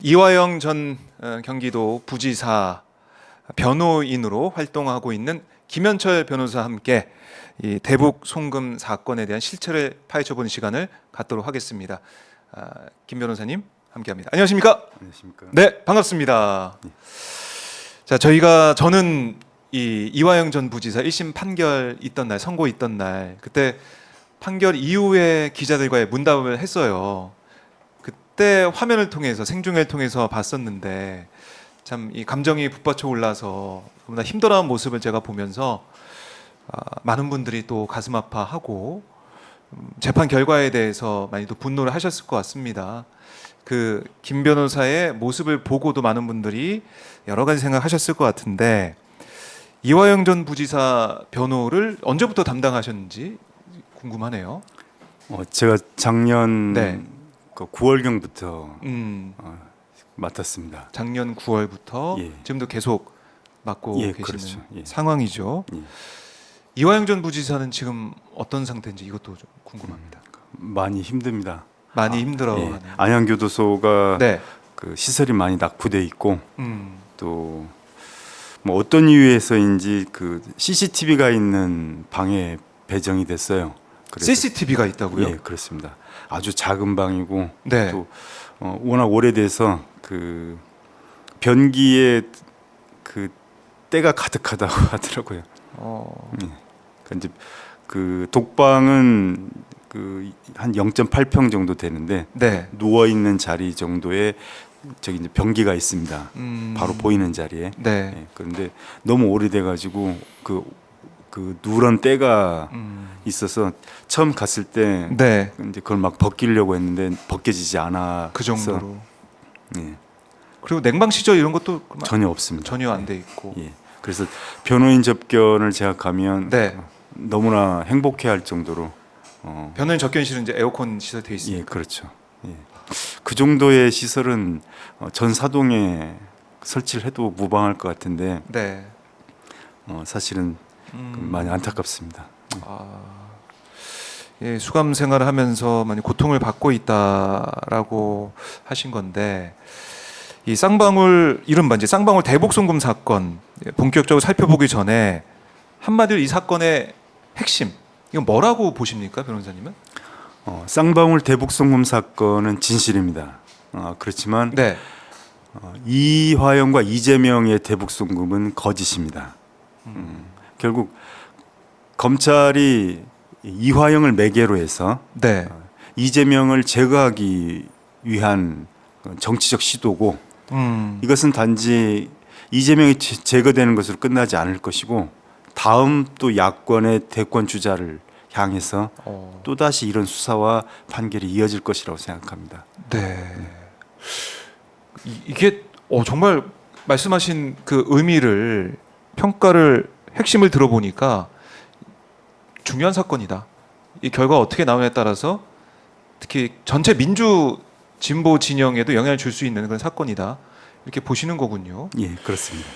이화영 전 경기도 부지사 변호인으로 활동하고 있는 김현철 변호사와 함께 이 대북 송금 사건에 대한 실체를 파헤쳐보는 시간을 갖도록 하겠습니다. 김 변호사님 함께합니다. 안녕하십니까? 안녕하십니까? 네, 반갑습니다. 자, 저는 이 이화영 전 부지사 1심 판결 있던 날, 선고 있던 날, 그때 판결 이후에 기자들과의 문담을 했어요. 그때 화면을 통해서 생중계를 통해서 봤었는데 참 이 감정이 북받쳐 올라서 너무나 힘들어하는 모습을 제가 보면서 많은 분들이 또 가슴 아파하고 재판 결과에 대해서 많이 또 분노를 하셨을 것 같습니다. 그 김 변호사의 모습을 보고도 많은 분들이 여러 가지 생각하셨을 것 같은데 이화영 전 부지사 변호를 언제부터 담당하셨는지 궁금하네요. 제가 작년 네. 9월경부터 맡았습니다. 작년 9월부터 예. 지금도 계속 맡고 예, 계시는 그렇죠. 예. 상황이죠. 예. 이화영 전 부지사는 지금 어떤 상태인지 이것도 좀 궁금합니다. 많이 힘듭니다. 많이 힘들어하는. 예. 안양교도소가 네. 그 시설이 많이 낙후돼 있고 또 뭐 어떤 이유에서인지 그 CCTV가 있는 방에 배정이 됐어요. 그래서 CCTV가 있다고요? 예, 그렇습니다. 아주 작은 방이고 네. 또 워낙 오래돼서 그 변기에 그 때가 가득하다고 하더라고요. 그러니까 이제 그 독방은 그 한 0.8평 정도 되는데 네. 누워 있는 자리 정도에 저기 이제 변기가 있습니다. 바로 보이는 자리에. 네. 예, 그런데 너무 오래돼 가지고 그 누런 때가 있어서 처음 갔을 때 네. 이제 그걸 막 벗기려고 했는데 벗겨지지 않아. 그 정도로. 예, 그리고 냉방 시절 이런 것도 그러면 전혀 없습니다. 전혀 안 돼 있고. 예. 그래서 변호인 접견을 제가 가면 네. 너무나 행복해할 정도로 변호인 접견실은 이제 에어컨 시설 돼 있습니다. 예, 그렇죠. 예. 그 정도의 시설은 전 사동에 설치를 해도 무방할 것 같은데 네. 사실은 많이 안타깝습니다. 예, 수감 생활을 하면서 많이 고통을 받고 있다라고 하신 건데 이 쌍방울 이른바 이제 쌍방울 대북 송금 사건 본격적으로 살펴보기 전에 한마디로 이 사건의 핵심 이건 뭐라고 보십니까, 변호사님은? 쌍방울 대북 송금 사건은 진실입니다. 그렇지만 네. 이화영과 이재명의 대북 송금은 거짓입니다. 결국 검찰이 이화영을 매개로 해서 네. 이재명을 제거하기 위한 정치적 시도고 이것은 단지 이재명이 제거되는 것으로 끝나지 않을 것이고 다음 또 야권의 대권 주자를 향해서 또다시 이런 수사와 판결이 이어질 것이라고 생각합니다. 네. 이게 정말 말씀하신 그 의미를 평가를 핵심을 들어보니까 중요한 사건이다. 이 결과가 어떻게 나오냐에 따라서 특히 전체 민주 진보 진영에도 영향을 줄 수 있는 그런 사건이다. 이렇게 보시는 거군요. 예, 그렇습니다.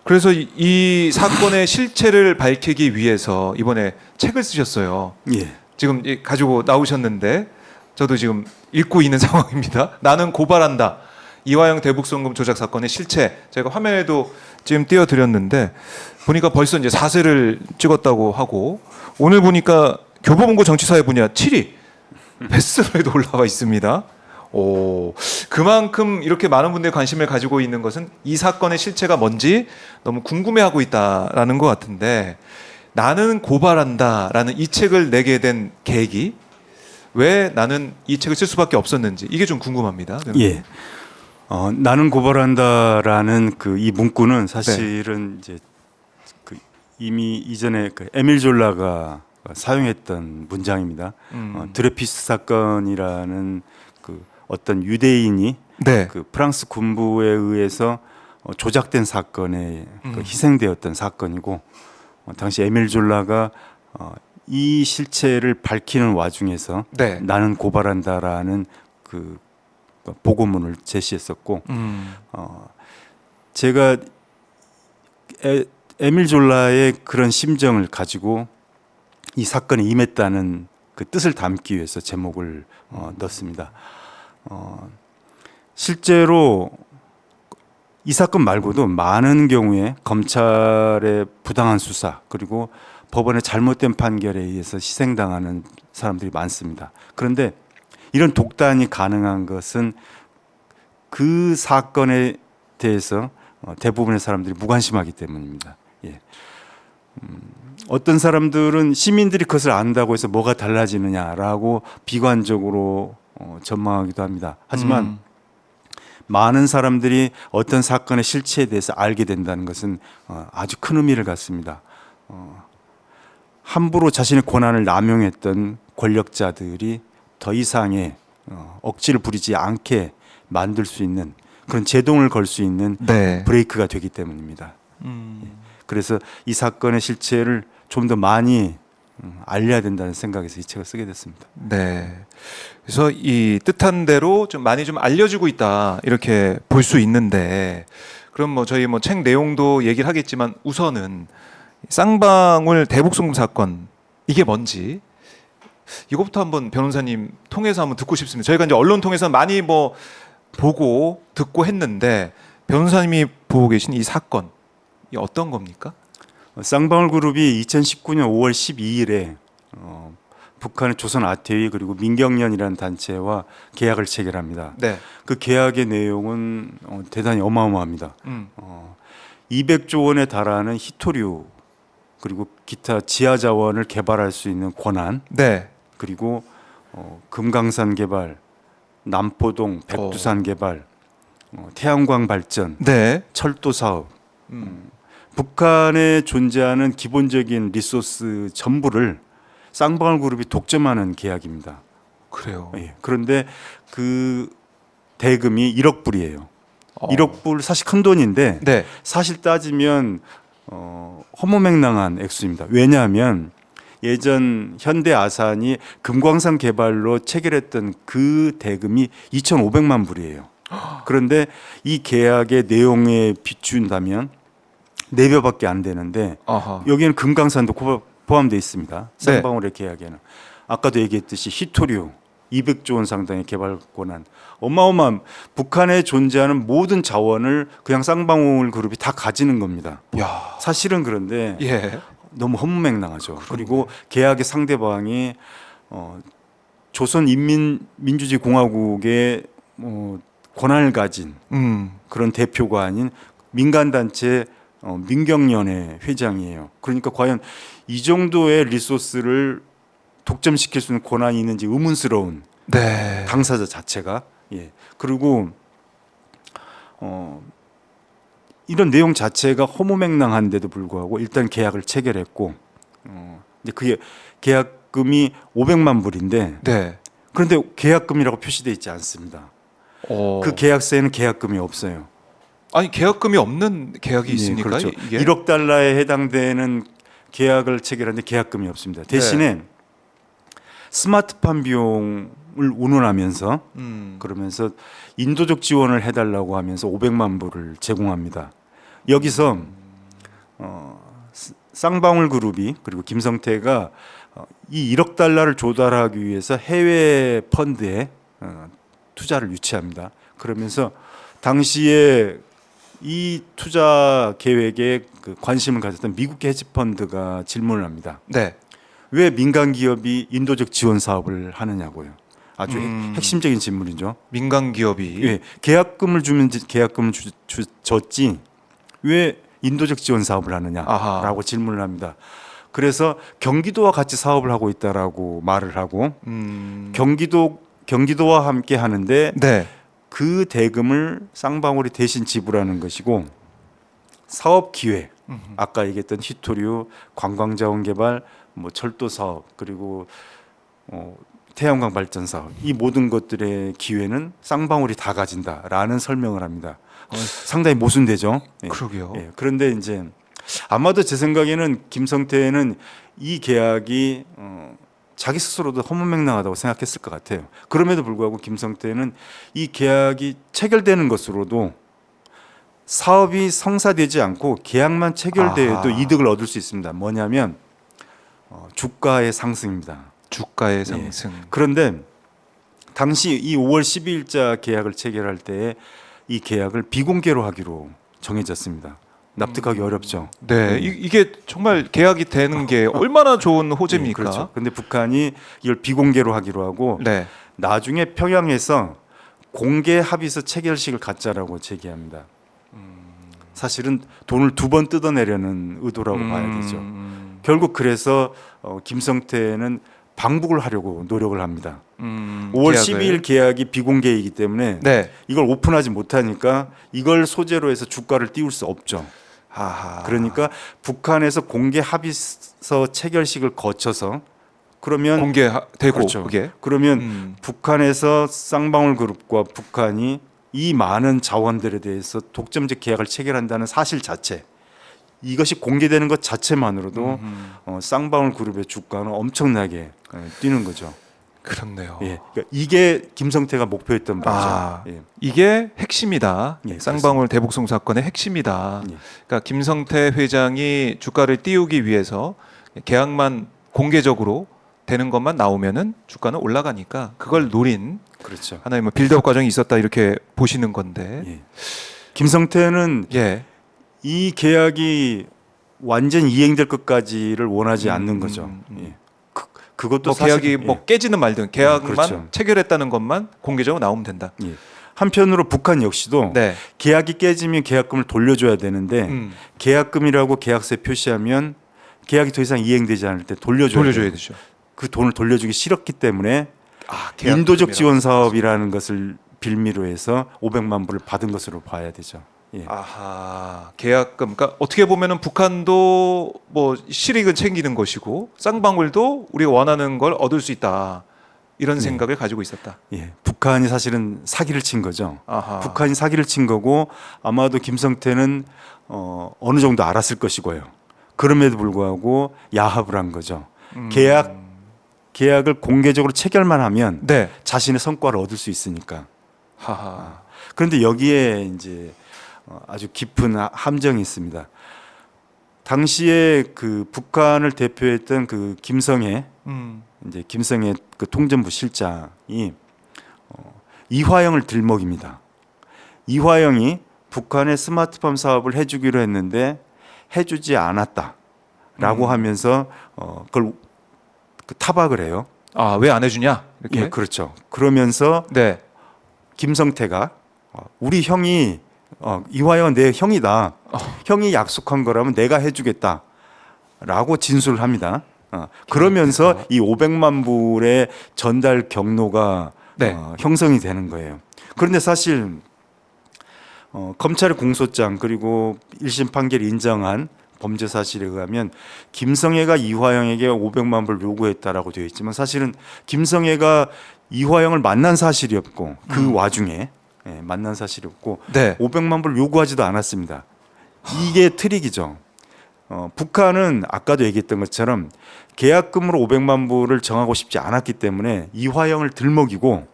그래서 이 사건의 실체를 밝히기 위해서 이번에 책을 쓰셨어요. 예. 지금 가지고 나오셨는데 저도 지금 읽고 있는 상황입니다. 나는 고발한다. 이화영 대북송금 조작 사건의 실체. 제가 화면에도 지금 띄워드렸는데 보니까 벌써 이제 4세를 찍었다고 하고 오늘 보니까 교보문고 정치사회 분야 7위 베스트셀러에도 올라와 있습니다. 그만큼 이렇게 많은 분들이 관심을 가지고 있는 것은 이 사건의 실체가 뭔지 너무 궁금해하고 있다라는 것 같은데 나는 고발한다라는 이 책을 내게 된 계기 왜 나는 이 책을 쓸 수밖에 없었는지 이게 좀 궁금합니다. 예. 나는 고발한다라는 그 이 문구는 사실은 이제 그 이미 이전에 그 에밀 졸라가 사용했던 문장입니다. 드레피스 사건이라는 그 어떤 유대인이 네. 그 프랑스 군부에 의해서 조작된 사건에 그 희생되었던 사건이고 당시 에밀 졸라가 이 실체를 밝히는 와중에서 네. 나는 고발한다라는 그 보고문을 제시했었고 제가 에밀 졸라의 그런 심정을 가지고 이 사건에 임했다는 그 뜻을 담기 위해서 제목을 넣습니다. 실제로 이 사건 말고도 많은 경우에 검찰의 부당한 수사 그리고 법원의 잘못된 판결에 의해서 희생당하는 사람들이 많습니다. 그런데 이런 독단이 가능한 것은 그 사건에 대해서 대부분의 사람들이 무관심하기 때문입니다. 예. 어떤 사람들은 시민들이 그것을 안다고 해서 뭐가 달라지느냐라고 비관적으로 전망하기도 합니다. 하지만 많은 사람들이 어떤 사건의 실체에 대해서 알게 된다는 것은 아주 큰 의미를 갖습니다. 함부로 자신의 권한을 남용했던 권력자들이 더 이상의 억지를 부리지 않게 만들 수 있는 그런 제동을 걸 수 있는 네. 브레이크가 되기 때문입니다. 그래서 이 사건의 실체를 좀 더 많이 알려야 된다는 생각에서 이 책을 쓰게 됐습니다. 네. 그래서 이 뜻한 대로 좀 많이 좀 알려주고 있다 이렇게 볼 수 있는데 그럼 뭐 저희 뭐 책 내용도 얘기를 하겠지만 우선은 쌍방울 대북송금 사건 이게 뭔지 이것부터 한번 변호사님 통해서 한번 듣고 싶습니다. 저희가 이제 언론 통해서 많이 뭐 보고 듣고 했는데 변호사님이 보고 계신 이 사건 이 어떤 겁니까? 쌍방울 그룹이 2019년 5월 12일에 북한의 조선 아태위 그리고 민경련이라는 단체와 계약을 체결합니다. 네. 그 계약의 내용은 대단히 어마어마합니다. 200조 원에 달하는 희토류 그리고 기타 지하 자원을 개발할 수 있는 권한 네. 그리고 금강산 개발, 남포동, 백두산 개발, 태양광 발전, 네. 철도 사업, 북한에 존재하는 기본적인 리소스 전부를 쌍방울 그룹이 독점하는 계약입니다. 그래요. 예. 그런데 그 대금이 1억 불이에요. 1억 불 사실 큰 돈인데 네. 사실 따지면 허무맹랑한 액수입니다. 왜냐하면 예전 현대 아산이 금광산 개발로 체결했던 그 대금이 2,500만 불이에요. 그런데 이 계약의 내용에 비춘다면 4배밖에 안 되는데 아하. 여기는 금강산도 포함되어 있습니다. 네. 쌍방울의 계약에는. 아까도 얘기했듯이 희토류 200조 원 상당의 개발 권한 어마어마한 북한에 존재하는 모든 자원을 그냥 쌍방울 그룹이 다 가지는 겁니다. 야. 사실은 그런데 예. 너무 허무맹랑하죠. 그리고 계약의 상대방이 조선인민민주주의 공화국의 권한을 가진 그런 대표가 아닌 민간단체 민경련의 회장이에요. 그러니까 과연 이 정도의 리소스를 독점시킬 수 있는 권한이 있는지 의문스러운 네. 당사자 자체가 예. 그리고 이런 내용 자체가 허무맹랑한데도 불구하고 일단 계약을 체결했고 이제 그게 계약금이 500만 불인데 네. 그런데 계약금이라고 표시되어 있지 않습니다. 그 계약서에는 계약금이 없어요. 아니 계약금이 없는 계약이 있습니까? 그렇죠. 이게? 1억 달러에 해당되는 계약을 체결하는데 계약금이 없습니다. 대신에 스마트팜 비용을 운운하면서 그러면서 인도적 지원을 해달라고 하면서 500만 불을 제공합니다. 여기서 쌍방울 그룹이 그리고 김성태가 이 1억 달러를 조달하기 위해서 해외 펀드에 투자를 유치합니다. 그러면서 당시에 이 투자 계획에 그 관심을 가졌던 미국계 헤지펀드가 질문을 합니다. 네. 왜 민간 기업이 인도적 지원 사업을 하느냐고요. 아주 핵심적인 질문이죠. 민간 기업이 예, 계약금을 주면 계약금을 줬지 왜 인도적 지원 사업을 하느냐라고 아하. 질문을 합니다. 그래서 경기도와 같이 사업을 하고 있다라고 말을 하고 경기도와 함께 하는데 네. 그 대금을 쌍방울이 대신 지불하는 것이고 사업 기획 아까 얘기했던 희토류, 관광자원 개발, 뭐 철도 사업 그리고 태양광 발전 사업 이 모든 것들의 기회는 쌍방울이 다 가진다라는 설명을 합니다. 상당히 모순되죠. 예. 그러게요. 예. 그런데 이제 아마도 제 생각에는 김성태는 이 계약이 자기 스스로도 허무맹랑하다고 생각했을 것 같아요. 그럼에도 불구하고 김성태는 이 계약이 체결되는 것으로도 사업이 성사되지 않고 계약만 체결돼도 이득을 얻을 수 있습니다. 뭐냐면 주가의 상승입니다. 주가의 상승. 그런데 당시 이 5월 12일자 계약을 체결할 때 이 계약을 비공개로 하기로 정해졌습니다. 납득하기 어렵죠. 네, 이게 정말 계약이 되는 게 얼마나 좋은 호재입니까? 그렇죠. 근데 북한이 이걸 비공개로 하기로 하고 네. 나중에 평양에서 공개 합의서 체결식을 갖자라고 제기합니다. 사실은 돈을 두 번 뜯어내려는 의도라고 봐야 되죠. 결국 그래서 김성태는 방북을 하려고 노력을 합니다. 5월 계약을. 12일 계약이 비공개이기 때문에 네. 이걸 오픈하지 못하니까 이걸 소재로 해서 주가를 띄울 수 없죠. 하하. 그러니까 북한에서 공개 합의서 체결식을 거쳐서 그러면 공개되고 그렇죠. 그게 그러면 북한에서 쌍방울 그룹과 북한이 이 많은 자원들에 대해서 독점적 계약을 체결한다는 사실 자체, 이것이 공개되는 것 자체만으로도 쌍방울 그룹의 주가는 엄청나게 뛰는 거죠. 그렇네요. 예, 그러니까 이게 김성태가 목표했던 바죠. 아, 예. 이게 핵심이다. 예, 쌍방울 대북송 사건의 핵심이다. 예. 그러니까 김성태 회장이 주가를 띄우기 위해서 계약만 공개적으로 되는 것만 나오면은 주가는 올라가니까 그걸 노린 그렇죠. 하나의 뭐 빌드업 과정이 있었다 이렇게 보시는 건데. 예. 김성태는 예. 이 계약이 완전 이행될 것까지를 원하지 않는 거죠. 예. 그것도 뭐 사실, 계약이 뭐 깨지는 말든 계약만 그렇죠. 체결했다는 것만 공개적으로 나오면 된다. 예. 한편으로 북한 역시도 네. 계약이 깨지면 계약금을 돌려줘야 되는데 계약금이라고 계약서에 표시하면 계약이 더 이상 이행되지 않을 때 돌려줘야 돼요. 되죠. 그 돈을 돌려주기 싫었기 때문에 아, 인도적 지원 사업이라는 것을 빌미로 해서 500만 불을 받은 것으로 봐야 되죠. 예. 아하, 계약금. 그러니까 어떻게 보면은 북한도 뭐 실익은 챙기는 것이고 쌍방울도 우리가 원하는 걸 얻을 수 있다. 이런 생각을 가지고 있었다. 예. 북한이 사실은 사기를 친 거죠. 아하. 북한이 사기를 친 거고 아마도 김성태는 어느 정도 알았을 것이고요. 그럼에도 불구하고 야합을 한 거죠. 계약을 공개적으로 체결만 하면 네. 자신의 성과를 얻을 수 있으니까. 하하. 그런데 여기에 이제 아주 깊은 함정이 있습니다. 당시에 그 북한을 대표했던 그 김성애 그 통전부 실장이 이화영을 들먹입니다. 이화영이 북한의 스마트팜 사업을 해주기로 했는데 해주지 않았다라고 하면서 그걸 타박을 해요. 아, 왜 안 해주냐? 이렇게. 예, 그렇죠. 그러면서 네. 김성태가 우리 형이 이화영 내 형이다. 형이 약속한 거라면 내가 해주겠다라고 진술을 합니다. 그러면서 이 500만 불의 전달 경로가 네. 형성이 되는 거예요. 그런데 사실 검찰의 공소장 그리고 1심 판결이 인정한 범죄 사실에 의하면 김성애가 이화영에게 500만 불 요구했다라고 되어 있지만 사실은 김성애가 이화영을 만난 사실이 없고 그 와중에 만난 사실이 없고 네. 500만 불 요구하지도 않았습니다. 이게 트릭이죠. 북한은 아까도 얘기했던 것처럼 계약금으로 500만 불을 정하고 싶지 않았기 때문에 이화영을 들먹이고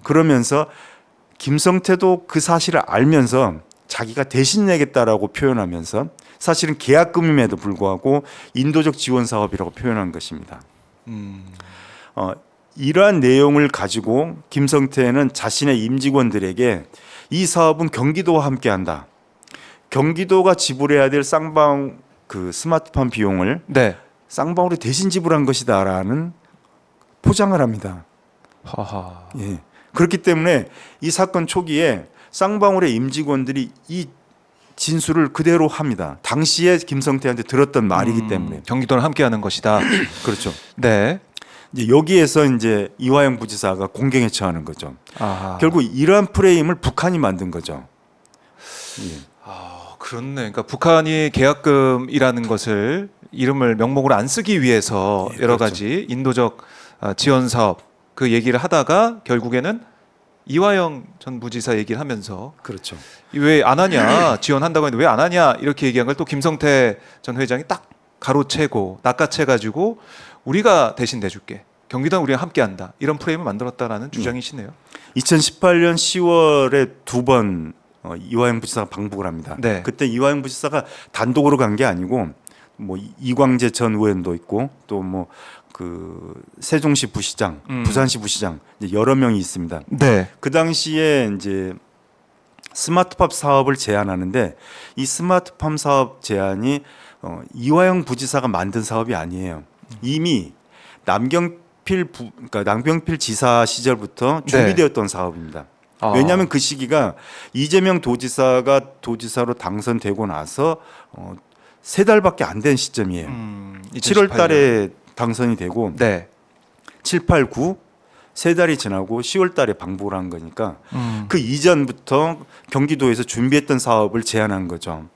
그러면서 김성태도 그 사실을 알면서 자기가 대신 내겠다라고 표현하면서 사실은 계약금임에도 불구하고 인도적 지원 사업이라고 표현한 것입니다. 이러한 내용을 가지고 김성태는 자신의 임직원들에게 이 사업은 경기도와 함께한다. 경기도가 지불해야 될 쌍방 그 스마트팜 비용을 네. 쌍방울이 대신 지불한 것이다라는 포장을 합니다. 하하. 예. 그렇기 때문에 이 사건 초기에 쌍방울의 임직원들이 이 진술을 그대로 합니다. 당시에 김성태한테 들었던 말이기 때문에. 경기도는 함께하는 것이다. 그렇죠. 네. 이제 여기에서 이제 이화영 부지사가 공경에 처하는 거죠. 아하. 결국 이러한 프레임을 북한이 만든 거죠. 예. 아, 그렇네. 그러니까 북한이 계약금이라는 것을 이름을 명목으로 안 쓰기 위해서 예, 여러 그렇죠. 가지 인도적 지원 사업 그 얘기를 하다가 결국에는 이화영 전 부지사 얘기를 하면서 그렇죠. 왜 안 하냐 지원한다고 했는데 왜 안 하냐 이렇게 얘기한 걸 또 김성태 전 회장이 딱 가로채고 낚아채 가지고 우리가 대신 내줄게 경기도는 우리가 함께한다 이런 프레임을 만들었다라는 주장이시네요. 2018년 10월에 두 번 이화영 부지사가 방북을 합니다. 네. 그때 이화영 부지사가 단독으로 간 게 아니고 뭐 이광재 전 의원도 있고 또 뭐 그 세종시 부시장, 부산시 부시장 이제 여러 명이 있습니다. 네. 그 당시에 이제 스마트팜 사업을 제안하는데 이 스마트팜 사업 제안이 이화영 부지사가 만든 사업이 아니에요. 이미 그러니까 남경필 지사 시절부터 준비되었던 사업입니다. 아. 왜냐하면 그 시기가 이재명 도지사가 도지사로 당선되고 나서 3달밖에 안 된 시점이에요. 7월 2018년. 달에 당선이 되고 네. 7, 8, 9 3달이 지나고 10월 달에 방북을 한 거니까 그 이전부터 경기도에서 준비했던 사업을 제안한 거죠.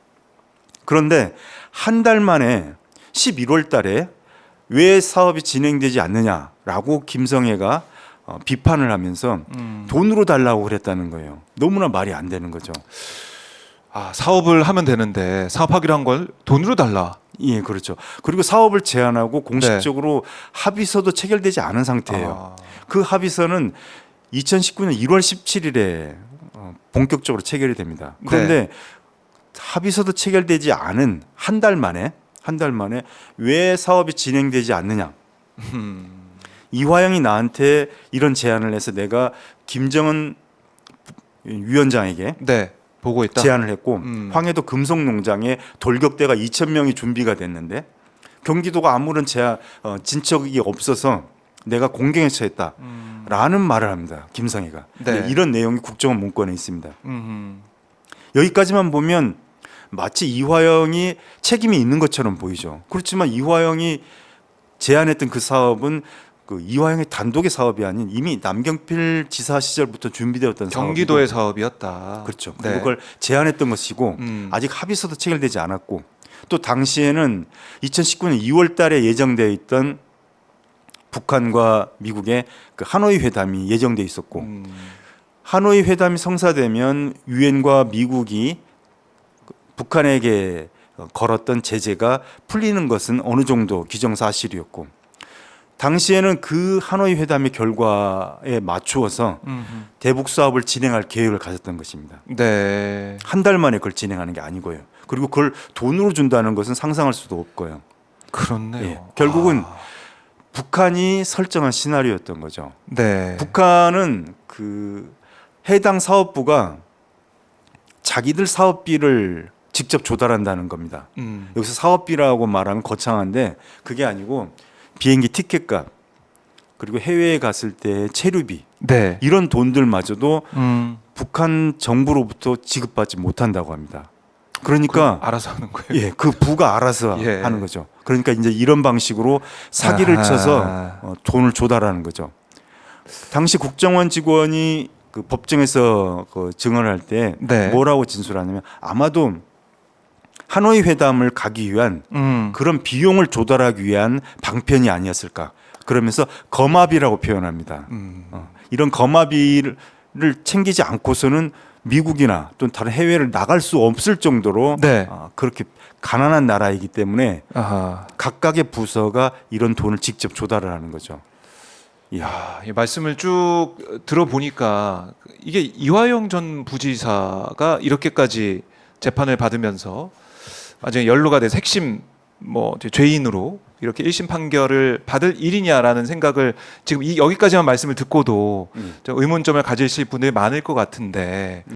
그런데 한 달 만에 11월 달에 왜 사업이 진행되지 않느냐라고 김성애가 비판을 하면서 돈으로 달라고 그랬다는 거예요. 너무나 말이 안 되는 거죠. 아, 사업을 하면 되는데 사업하기로 한 걸 돈으로 달라. 예, 그렇죠. 그리고 사업을 제안하고 공식적으로 합의서도 체결되지 않은 상태예요. 그 합의서는 2019년 1월 17일에 본격적으로 체결이 됩니다. 그런데 합의서도 체결되지 않은 한 달 만에 왜 사업이 진행되지 않느냐? 이화영이 나한테 이런 제안을 해서 내가 김정은 위원장에게 네. 보고 있다. 제안을 했고 황해도 금속농장에 돌격대가 2,000명이 준비가 됐는데 경기도가 아무런 진척이 없어서 내가 공경에 처했다라는 말을 합니다. 김성애가. 네. 이런 내용이 국정원 문건에 있습니다. 여기까지만 보면 마치 이화영이 책임이 있는 것처럼 보이죠. 그렇지만 이화영이 제안했던 그 사업은 그 이화영의 단독의 사업이 아닌 이미 남경필 지사 시절부터 준비되었던 경기도의 사업이고, 사업이었다. 그렇죠. 네. 그걸 제안했던 것이고 아직 합의서도 체결되지 않았고 또 당시에는 2019년 2월 달에 예정되어 있던 북한과 미국의 그 하노이 회담이 예정돼 있었고 하노이 회담이 성사되면 유엔과 미국이 북한에게 걸었던 제재가 풀리는 것은 어느 정도 기정사실이었고 당시에는 그 하노이 회담의 결과에 맞추어서 대북 사업을 진행할 계획을 가졌던 것입니다. 네. 한 달 만에 그걸 진행하는 게 아니고요. 그리고 그걸 돈으로 준다는 것은 상상할 수도 없고요. 그렇네요. 예, 결국은 북한이 설정한 시나리오였던 거죠. 네. 북한은 그 해당 사업부가 자기들 사업비를 직접 조달한다는 겁니다. 여기서 사업비라고 말하면 거창한데 그게 아니고 비행기 티켓값 그리고 해외에 갔을 때 체류비 네. 이런 돈들마저도 북한 정부로부터 지급받지 못한다고 합니다. 그러니까 알아서 하는 거예요. 예, 그 부가 알아서 예. 하는 거죠. 그러니까 이제 이런 방식으로 사기를 아하. 쳐서 돈을 조달하는 거죠. 당시 국정원 직원이 그 법정에서 그 증언할 때 네. 뭐라고 진술하냐면 아마도 하노이 회담을 가기 위한 그런 비용을 조달하기 위한 방편이 아니었을까. 그러면서 거마비라고 표현합니다. 이런 거마비를 챙기지 않고서는 미국이나 또 다른 해외를 나갈 수 없을 정도로 네. 그렇게 가난한 나라이기 때문에 아하. 각각의 부서가 이런 돈을 직접 조달을 하는 거죠. 야, 이 말씀을 쭉 들어보니까 이게 이화영 전 부지사가 이렇게까지 재판을 받으면서 나중에 연루가 돼서 핵심 뭐 죄인으로 이렇게 1심 판결을 받을 일이냐라는 생각을 지금 여기까지만 말씀을 듣고도 좀 의문점을 가지실 분들이 많을 것 같은데